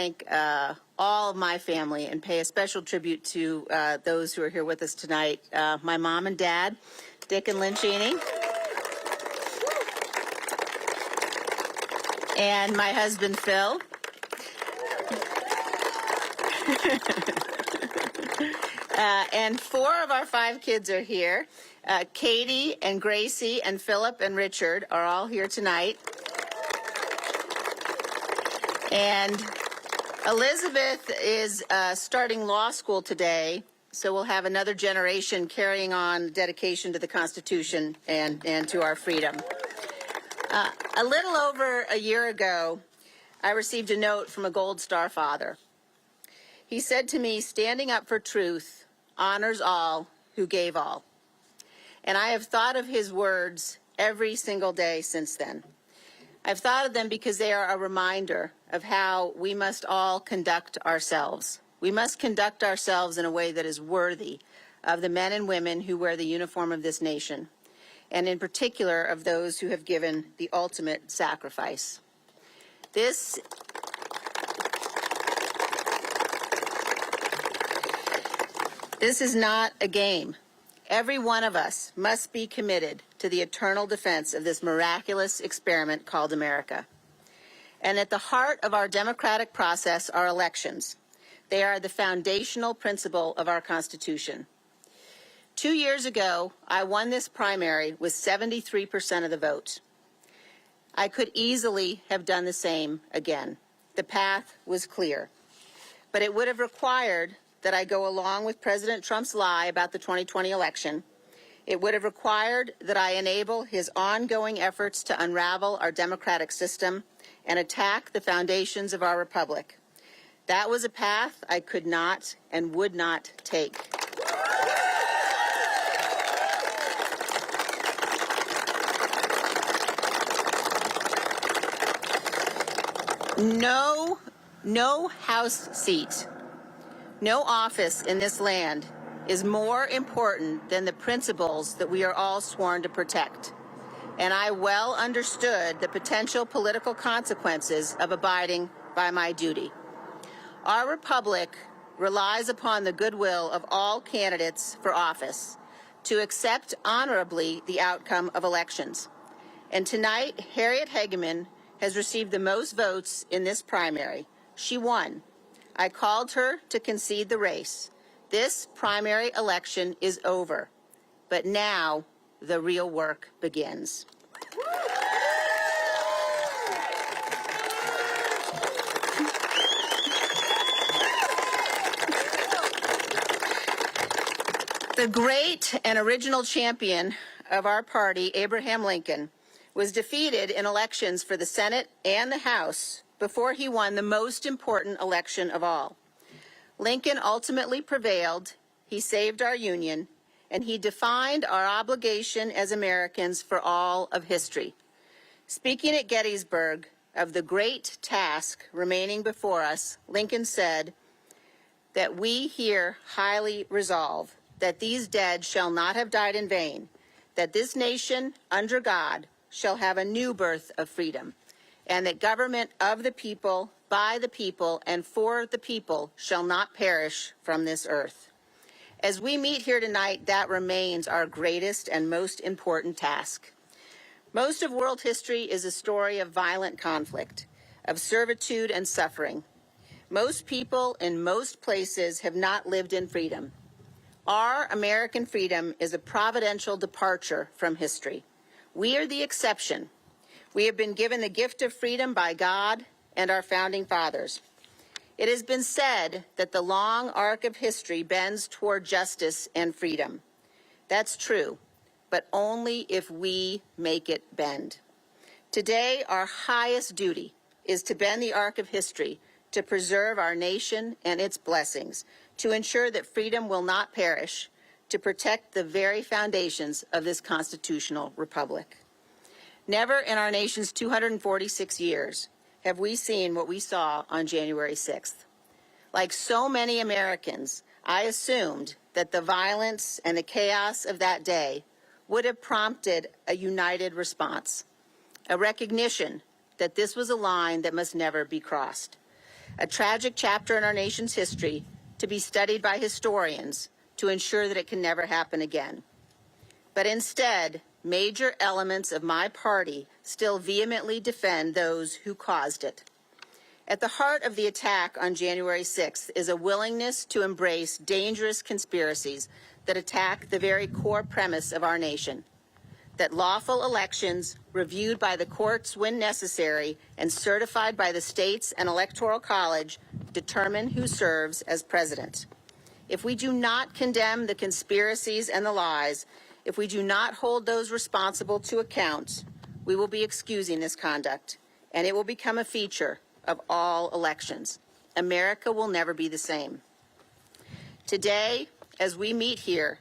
Thank all of my family and pay a special tribute to those who are here with us tonight. My mom and dad, Dick and Lynn Cheney, and my husband, Phil. And 4 of our 5 kids are here. Katie and Gracie and Philip and Richard are all here tonight. And Elizabeth is starting law school today, so we'll have another generation carrying on dedication to the Constitution and to our freedom. A little over a year ago, I received a note from a Gold Star father. He said to me, "Standing up for truth honors all who gave all." And I have thought of his words every single day since then. I've thought of them because they are a reminder of how we must all conduct ourselves. We must conduct ourselves in a way that is worthy of the men and women who wear the uniform of this nation, and in particular of those who have given the ultimate sacrifice. This is not a game. Every one of us must be committed to the eternal defense of this miraculous experiment called America. And at the heart of our democratic process are elections. They are the foundational principle of our Constitution. 2 years ago, I won this primary with 73% of the vote. I could easily have done the same again. The path was clear. But it would have required that I go along with President Trump's lie about the 2020 election. It would have required that I enable his ongoing efforts to unravel our democratic system and attack the foundations of our republic. That was a path I could not and would not take. No House seat, no office in this land is more important than the principles that we are all sworn to protect. And I well understood the potential political consequences of abiding by my duty. Our republic relies upon the goodwill of all candidates for office to accept honorably the outcome of elections. And tonight, Harriet Hageman has received the most votes in this primary. She won. I called her to concede the race. This primary election is over, but now the real work begins. The great and original champion of our party, Abraham Lincoln, was defeated in elections for the Senate and the House before he won the most important election of all. Lincoln ultimately prevailed, he saved our Union, and he defined our obligation as Americans for all of history. Speaking at Gettysburg of the great task remaining before us, Lincoln said that we here highly resolve that these dead shall not have died in vain, that this nation, under God, shall have a new birth of freedom, and that government of the people, by the people, and for the people shall not perish from this earth. As we meet here tonight, that remains our greatest and most important task. Most of world history is a story of violent conflict, of servitude and suffering. Most people in most places have not lived in freedom. Our American freedom is a providential departure from history. We are the exception. We have been given the gift of freedom by God and our founding fathers. It has been said that the long arc of history bends toward justice and freedom. That's true, but only if we make it bend. Today, our highest duty is to bend the arc of history, to preserve our nation and its blessings, to ensure that freedom will not perish, to protect the very foundations of this constitutional republic. Never in our nation's 246 years have we seen what we saw on January 6th. Like so many Americans, I assumed that the violence and the chaos of that day would have prompted a united response, a recognition that this was a line that must never be crossed, a tragic chapter in our nation's history to be studied by historians to ensure that it can never happen again. But instead, major elements of my party still vehemently defend those who caused it. At the heart of the attack on January 6th is a willingness to embrace dangerous conspiracies that attack the very core premise of our nation, that lawful elections, reviewed by the courts when necessary and certified by the states and Electoral College, determine who serves as president. If we do not condemn the conspiracies and the lies, if we do not hold those responsible to account, we will be excusing this conduct, and it will become a feature of all elections. America will never be the same. Today, as we meet here,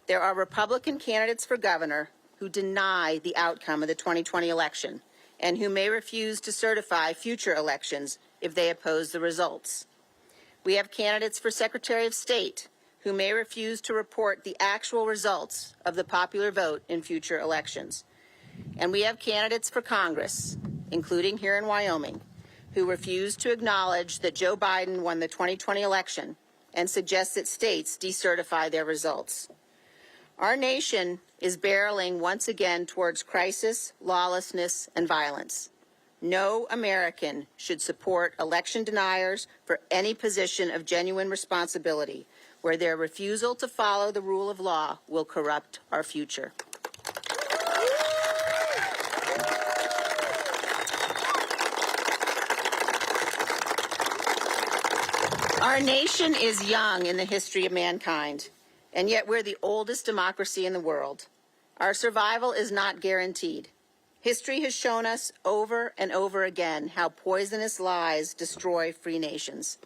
there are Republican candidates for governor who deny the outcome of the 2020 election and who may refuse to certify future elections if they oppose the results. We have candidates for Secretary of State who may refuse to report the actual results of the popular vote in future elections. And we have candidates for Congress, including here in Wyoming, who refuse to acknowledge that Joe Biden won the 2020 election and suggest that states decertify their results. Our nation is barreling once again towards crisis, lawlessness, and violence. No American should support election deniers for any position of genuine responsibility where their refusal to follow the rule of law will corrupt our future. Our nation is young in the history of mankind, and yet we're the oldest democracy in the world. Our survival is not guaranteed. History has shown us over and over again how poisonous lies destroy free nations.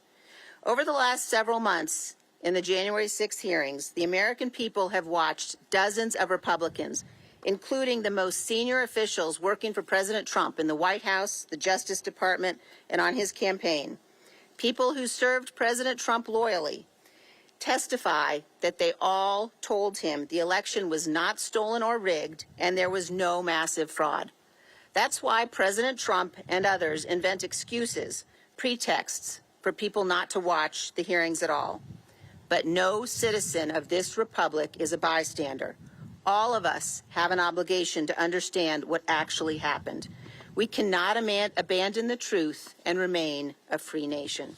Over the last several months, in the January 6th hearings, the American people have watched dozens of Republicans, including the most senior officials working for President Trump in the White House, the Justice Department, and on his campaign, people who served President Trump loyally, testify that they all told him the election was not stolen or rigged and there was no massive fraud. That's why President Trump and others invent excuses, pretexts for people not to watch the hearings at all. But no citizen of this republic is a bystander. All of us have an obligation to understand what actually happened. We cannot abandon the truth and remain a free nation.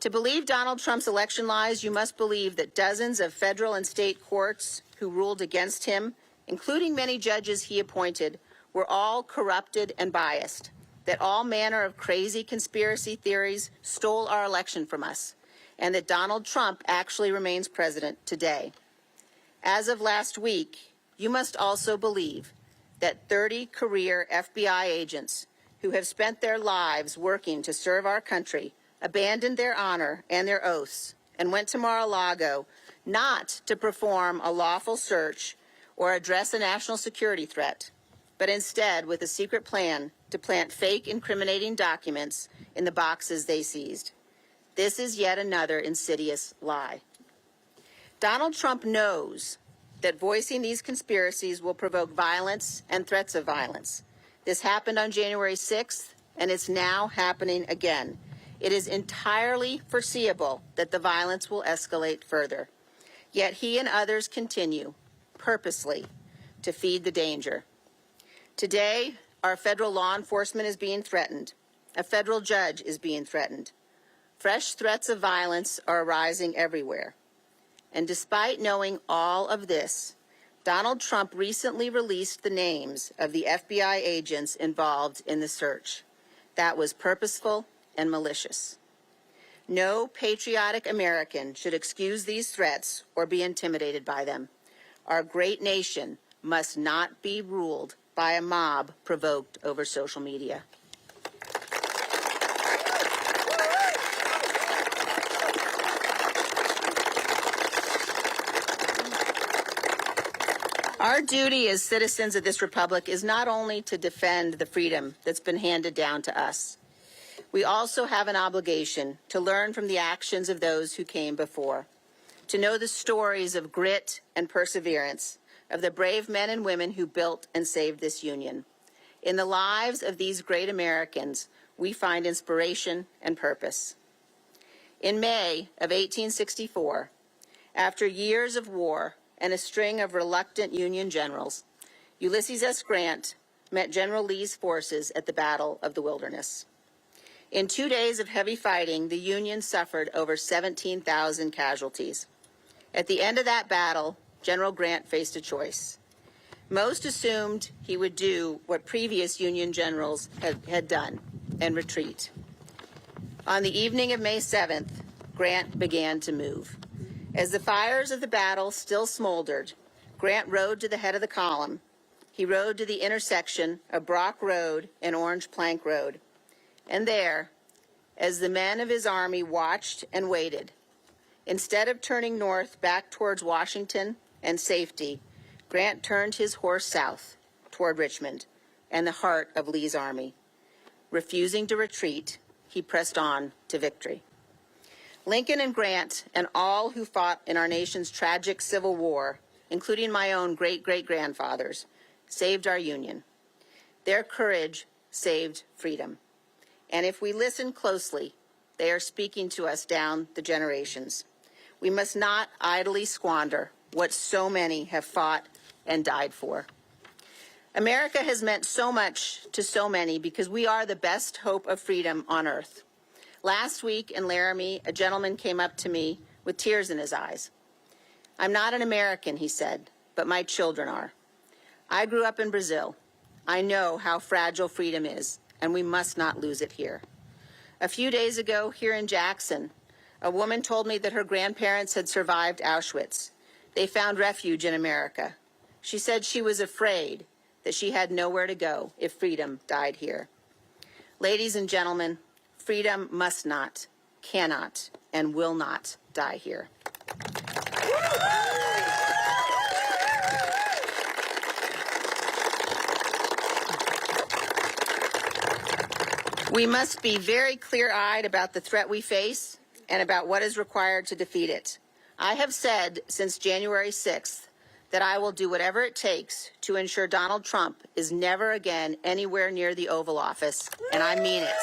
To believe Donald Trump's election lies, you must believe that dozens of federal and state courts who ruled against him, including many judges he appointed, were all corrupted and biased, that all manner of crazy conspiracy theories stole our election from us, and that Donald Trump actually remains president today. As of last week, you must also believe that 30 career FBI agents who have spent their lives working to serve our country abandoned their honor and their oaths and went to Mar-a-Lago not to perform a lawful search or address a national security threat, but instead with a secret plan to plant fake incriminating documents in the boxes they seized. This is yet another insidious lie. Donald Trump knows that voicing these conspiracies will provoke violence and threats of violence. This happened on January 6th, and it's now happening again. It is entirely foreseeable that the violence will escalate further. Yet he and others continue, purposely, to feed the danger. Today, our federal law enforcement is being threatened. A federal judge is being threatened. Fresh threats of violence are arising everywhere. And despite knowing all of this, Donald Trump recently released the names of the FBI agents involved in the search. That was purposeful and malicious. No patriotic American should excuse these threats or be intimidated by them. Our great nation must not be ruled by a mob provoked over social media. Our duty as citizens of this republic is not only to defend the freedom that's been handed down to us. We also have an obligation to learn from the actions of those who came before, to know the stories of grit and perseverance of the brave men and women who built and saved this union. In the lives of these great Americans, we find inspiration and purpose. In May of 1864, after years of war and a string of reluctant Union generals, Ulysses S. Grant met General Lee's forces at the Battle of the Wilderness. In 2 days of heavy fighting, the Union suffered over 17,000 casualties. At the end of that battle, General Grant faced a choice. Most assumed he would do what previous Union generals had done and retreat. On the evening of May 7th, Grant began to move. As the fires of the battle still smoldered, Grant rode to the head of the column. He rode to the intersection of Brock Road and Orange Plank Road. And there, as the men of his army watched and waited, instead of turning north back towards Washington and safety, Grant turned his horse south toward Richmond and the heart of Lee's army. Refusing to retreat, he pressed on to victory. Lincoln and Grant and all who fought in our nation's tragic Civil War, including my own great-great-grandfathers, saved our Union. Their courage saved freedom. And if we listen closely, they are speaking to us down the generations. We must not idly squander what so many have fought and died for. America has meant so much to so many because we are the best hope of freedom on earth. Last week in Laramie, a gentleman came up to me with tears in his eyes. "I'm not an American," he said, "but my children are. I grew up in Brazil. I know how fragile freedom is, and we must not lose it here." A few days ago, here in Jackson, a woman told me that her grandparents had survived Auschwitz. They found refuge in America. She said she was afraid that she had nowhere to go if freedom died here. Ladies and gentlemen, freedom must not, cannot, and will not die here. We must be very clear-eyed about the threat we face and about what is required to defeat it. I have said since January 6th that I will do whatever it takes to ensure Donald Trump is never again anywhere near the Oval Office, and I mean it.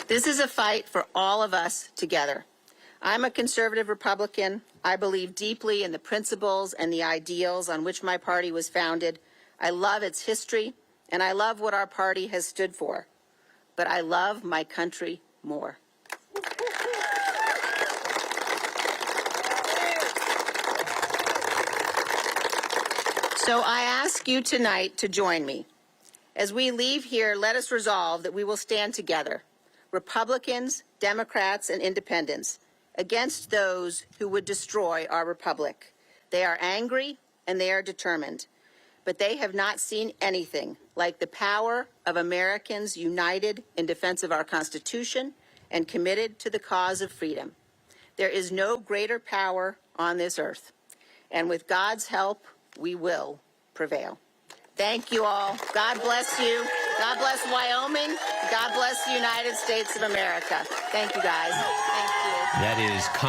This is a fight for all of us together. I'm a conservative Republican. I believe deeply in the principles and the ideals on which my party was founded. I love its history, and I love what our party has stood for. But I love my country more. So I ask you tonight to join me. As we leave here, let us resolve that we will stand together, Republicans, Democrats, and Independents, against those who would destroy our republic. They are angry and they are determined, but they have not seen anything like the power of Americans united in defense of our Constitution and committed to the cause of freedom. There is no greater power on this earth, and with God's help, we will prevail. Thank you all. God bless you. God bless Wyoming. God bless the United States of America. Thank you, guys. Thank you. That is Congress.